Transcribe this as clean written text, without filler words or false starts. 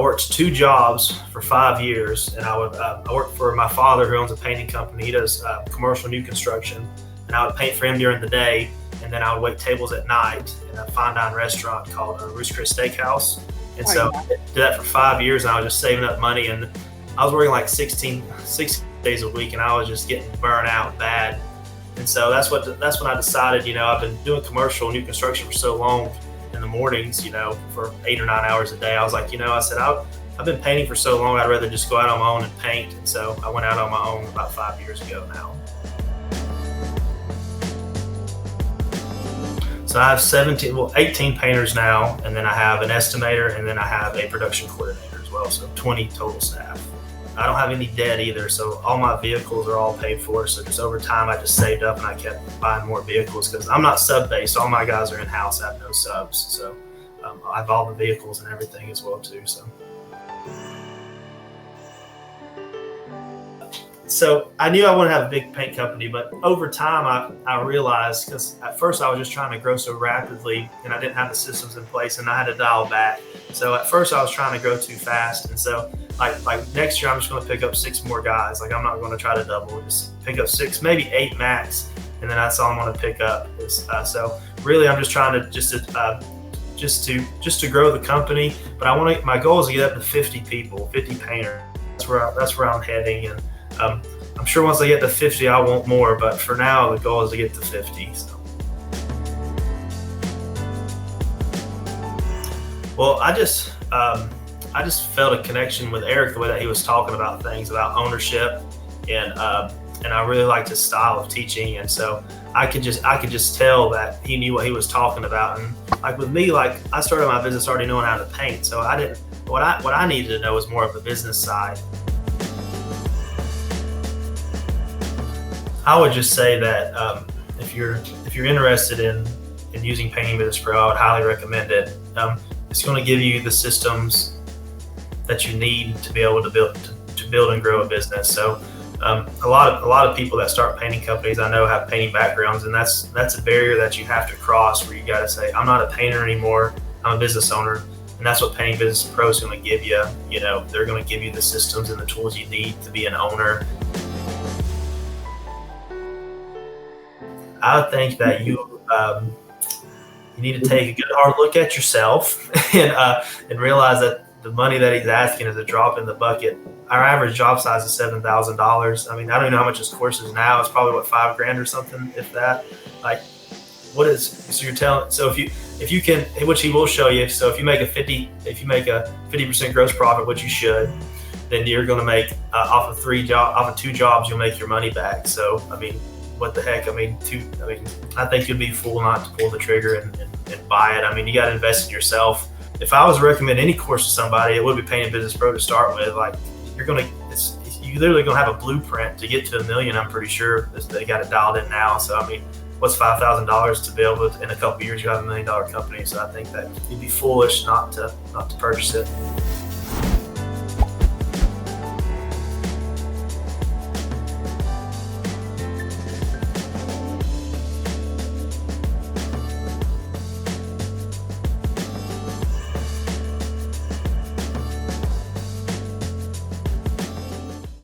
worked 2 jobs for 5 years, and I worked for my father who owns a painting company. He does commercial new construction, and I would paint for him during the day, and then I would wait tables at night in a fine dine restaurant called Roost Chris Steakhouse. And so I did that for 5 years, and I was just saving up money, and I was working like 16 days a week, and I was just getting burnt out bad. And so that's when I decided, I've been doing commercial new construction for so long in the mornings, for 8 or 9 hours a day. I was like, I said, I've been painting for so long, I'd rather just go out on my own and paint. And so I went out on my own about 5 years ago now. So I have 18 painters now, and then I have an estimator, and then I have a production coordinator as well. So 20 total staff. I don't have any debt either, so all my vehicles are all paid for. So just over time, I just saved up and I kept buying more vehicles because I'm not sub-based. All my guys are in-house. I have no subs, so I have all the vehicles and everything as well too. So I knew I wanted to have a big paint company, but over time I realized, because at first I was just trying to grow so rapidly and I didn't have the systems in place and I had to dial back. So at first I was trying to grow too fast, and so like next year I'm just going to pick up 6 more guys. Like I'm not going to try to double, just pick up 6, maybe 8 max, and then that's all I'm going to pick up. So really I'm just trying to just to grow the company, but my goal is to get up to 50 people, 50 painters. That's where I'm heading, and I'm sure once I get to 50, I want more, but for now, the goal is to get to 50. So. Well, I just felt a connection with Eric, the way that he was talking about things, about ownership, and I really liked his style of teaching, and so I could just tell that he knew what he was talking about. And like with me, like I started my business already knowing how to paint, so what I needed to know was more of the business side. I would just say that if you're interested in using Painting Business Pro, I would highly recommend it. It's going to give you the systems that you need to be able to build and grow a business. So a lot of people that start painting companies I know have painting backgrounds, and that's a barrier that you have to cross, where you got to say, I'm not a painter anymore, I'm a business owner. And that's what Painting Business Pro is going to give you. They're going to give you the systems and the tools you need to be an owner. I think that you need to take a good hard look at yourself and realize that the money that he's asking is a drop in the bucket. Our average job size is $7,000. I mean, I don't even know how much his course is now. It's probably $5,000 or something, if that. Like, so you're telling? So if you can, which he will show you. So if you make a 50% gross profit, which you should, then you're going to make off of 2 jobs, you'll make your money back. So I mean, what the heck? I think you'd be fool not to pull the trigger and buy it. I mean, you got to invest in yourself. If I was to recommend any course to somebody, it would be Painting Business Pro to start with. Like you're literally gonna have a blueprint to get to $1 million. I'm pretty sure they got it dialed in now. So I mean, what's $5,000 to be able to, in a couple of years, you have $1 million company. So I think that you'd be foolish not to purchase it.